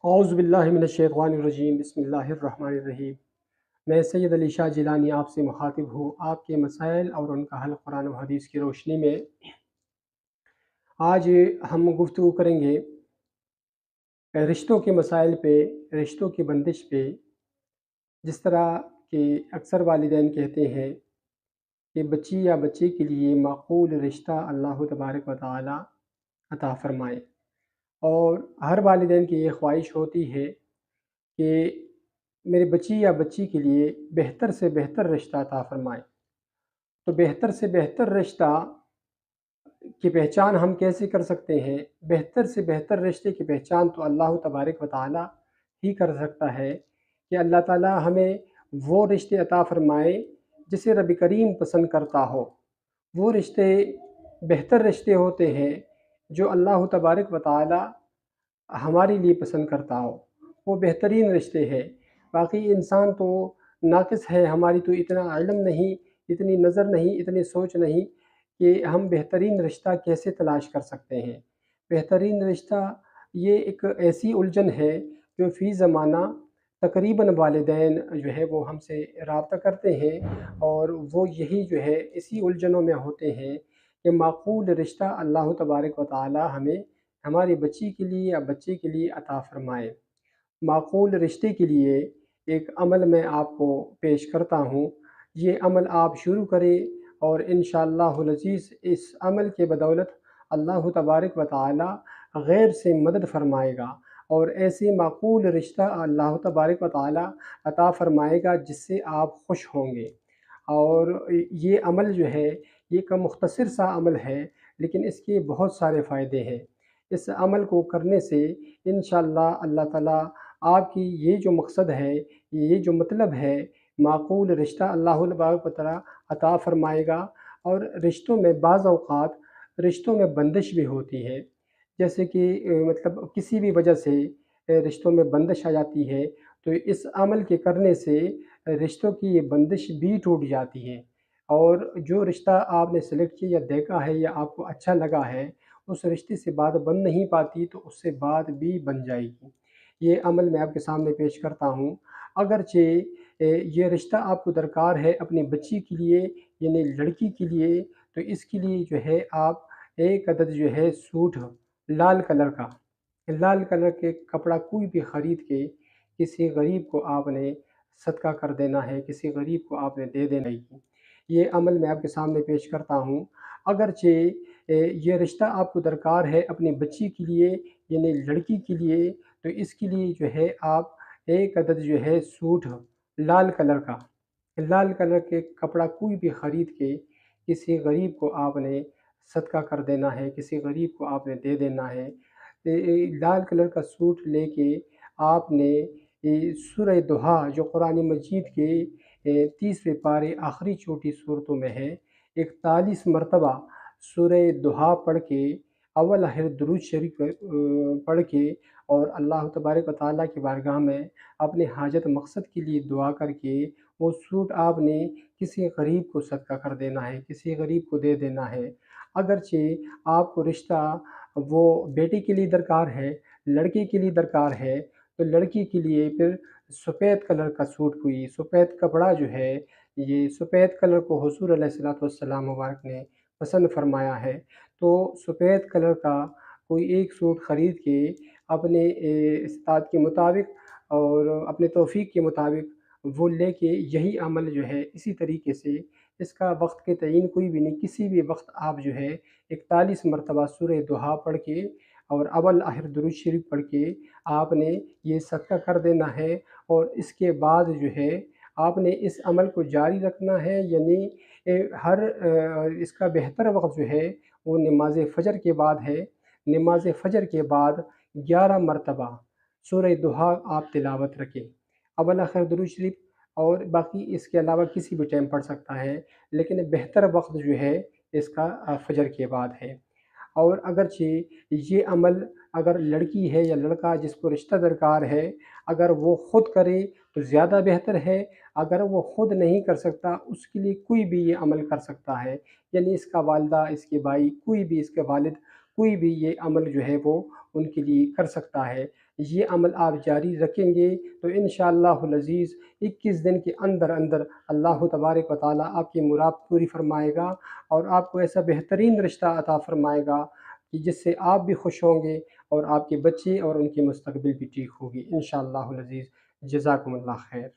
اعوذ باللہ من الشیطان الرجیم، بسم اللہ الرحمن الرحیم۔ میں سید علی شاہ جیلانی آپ سے مخاطب ہوں۔ آپ کے مسائل اور ان کا حل قرآن و حدیث کی روشنی میں آج ہم گفتگو کریں گے رشتوں کے مسائل پہ، رشتوں کی بندش پہ۔ جس طرح کہ اکثر والدین کہتے ہیں کہ بچی یا بچے کے لیے معقول رشتہ اللہ تبارک و تعالی عطا فرمائے، اور ہر والدین کی یہ خواہش ہوتی ہے کہ میرے بچی یا بچی کے لیے بہتر سے بہتر رشتہ عطا فرمائے۔ تو بہتر سے بہتر رشتہ کی پہچان ہم کیسے کر سکتے ہیں؟ بہتر سے بہتر رشتے کی پہچان تو اللہ تبارک و تعالی ہی کر سکتا ہے کہ اللہ تعالی ہمیں وہ رشتے عطا فرمائے جسے رب کریم پسند کرتا ہو۔ وہ رشتے بہتر رشتے ہوتے ہیں جو اللہ تبارک و تعالی ہمارے لیے پسند کرتا ہو، وہ بہترین رشتے ہیں۔ باقی انسان تو ناقص ہے، ہماری تو اتنا علم نہیں، اتنی نظر نہیں، اتنی سوچ نہیں کہ ہم بہترین رشتہ کیسے تلاش کر سکتے ہیں۔ بہترین رشتہ یہ ایک ایسی الجھن ہے جو فی زمانہ تقریباً والدین جو ہے وہ ہم سے رابطہ کرتے ہیں، اور وہ یہی جو ہے اسی الجھنوں میں ہوتے ہیں کہ معقول رشتہ اللہ تبارک و تعالی ہمیں ہماری بچی کے لیے یا بچے کے لیے عطا فرمائے۔ معقول رشتے کے لیے ایک عمل میں آپ کو پیش کرتا ہوں، یہ عمل آپ شروع کریں اور انشاءاللہ العزیز اس عمل کے بدولت اللہ تبارک و تعالی غیب سے مدد فرمائے گا، اور ایسے معقول رشتہ اللہ تبارک و تعالی عطا فرمائے گا جس سے آپ خوش ہوں گے۔ اور یہ عمل جو ہے یہ ایک مختصر سا عمل ہے، لیکن اس کے بہت سارے فائدے ہیں۔ اس عمل کو کرنے سے انشاءاللہ اللہ تعالیٰ آپ کی یہ جو مقصد ہے، یہ جو مطلب ہے، معقول رشتہ اللہ تبارک و تعالیٰ عطا فرمائے گا۔ اور رشتوں میں بعض اوقات رشتوں میں بندش بھی ہوتی ہے، جیسے کہ مطلب کسی بھی وجہ سے رشتوں میں بندش آ جاتی ہے، تو اس عمل کے کرنے سے رشتوں کی یہ بندش بھی ٹوٹ جاتی ہے، اور جو رشتہ آپ نے سلیکٹ کیا یا دیکھا ہے یا آپ کو اچھا لگا ہے، اس رشتے سے بات بن نہیں پاتی تو اس سے بات بھی بن جائے گی۔ یہ عمل میں آپ کے سامنے پیش کرتا ہوں۔ اگرچہ یہ رشتہ آپ کو درکار ہے اپنی بچی کے لیے، یعنی لڑکی کے لیے، تو اس کے لیے جو ہے آپ ایک عدد جو ہے سوٹ لال کلر کا، لال کلر کے کپڑا کوئی بھی خرید کے کسی غریب کو آپ نے صدقہ کر دینا ہے، کسی غریب کو آپ نے دے دینا ہے۔ یہ عمل میں آپ کے سامنے پیش کرتا ہوں۔ اگرچہ یہ رشتہ آپ کو درکار ہے اپنی بچی کے لیے، یعنی لڑکی کے لیے، تو اس کے لیے جو ہے آپ ایک عدد جو ہے سوٹ لال کلر کا، لال کلر کے کپڑا کوئی بھی خرید کے کسی غریب کو آپ نے صدقہ کر دینا ہے، کسی غریب کو آپ نے دے دینا ہے۔ لال کلر کا سوٹ لے کے آپ نے سورہ ضحیٰ جو قرآن مجید کے 30ویں پارے آخری چھوٹی صورتوں میں ہے، 41 مرتبہ سورہ ضحیٰ پڑھ کے اول آخر درود شریف پڑھ کے، اور اللہ تبارک و تعالیٰ کی بارگاہ میں اپنے حاجت مقصد کے لیے دعا کر کے وہ سوٹ آپ نے کسی غریب کو صدقہ کر دینا ہے، کسی غریب کو دے دینا ہے۔ اگرچہ آپ کو رشتہ وہ بیٹے کے لیے درکار ہے، لڑکے کے لیے درکار ہے، تو لڑکی کے لیے پھر سفید کلر کا سوٹ، کوئی سفید کپڑا جو ہے، یہ سفید کلر کو حضور علیہ الصلوۃ والسلام مبارک نے پسند فرمایا ہے، تو سفید کلر کا کوئی ایک سوٹ خرید کے اپنے استطاعت کے مطابق اور اپنے توفیق کے مطابق وہ لے کے یہی عمل جو ہے اسی طریقے سے، اس کا وقت کے تعین کوئی بھی نہیں، کسی بھی وقت آپ جو ہے 41 مرتبہ سورہ ضحیٰ پڑھ کے اور اول آخر درود شریف پڑھ کے آپ نے یہ صدقہ کر دینا ہے، اور اس کے بعد جو ہے آپ نے اس عمل کو جاری رکھنا ہے، یعنی اس کا بہتر وقت جو ہے وہ نماز فجر کے بعد ہے۔ نماز فجر کے بعد 11 مرتبہ سورہ ضحیٰ آپ تلاوت رکھیں، اول آخر درود شریف، اور باقی اس کے علاوہ کسی بھی ٹائم پڑھ سکتا ہے، لیکن بہتر وقت جو ہے اس کا فجر کے بعد ہے۔ اور اگرچہ یہ عمل اگر لڑکی ہے یا لڑکا جس کو رشتہ درکار ہے، اگر وہ خود کرے تو زیادہ بہتر ہے، اگر وہ خود نہیں کر سکتا اس کے لیے کوئی بھی یہ عمل کر سکتا ہے، یعنی اس کا والدہ، اس کے بھائی، کوئی بھی، اس کے والد، کوئی بھی یہ عمل جو ہے وہ ان کے لیے کر سکتا ہے۔ یہ عمل آپ جاری رکھیں گے تو انشاءاللہ العزیز 21 دن کے اندر اندر اللہ تبارک و تعالیٰ آپ کی مراد پوری فرمائے گا، اور آپ کو ایسا بہترین رشتہ عطا فرمائے گا کہ جس سے آپ بھی خوش ہوں گے اور آپ کے بچے اور ان کی مستقبل بھی ٹھیک ہوگی انشاءاللہ العزیز۔ جزاکم اللہ خیر۔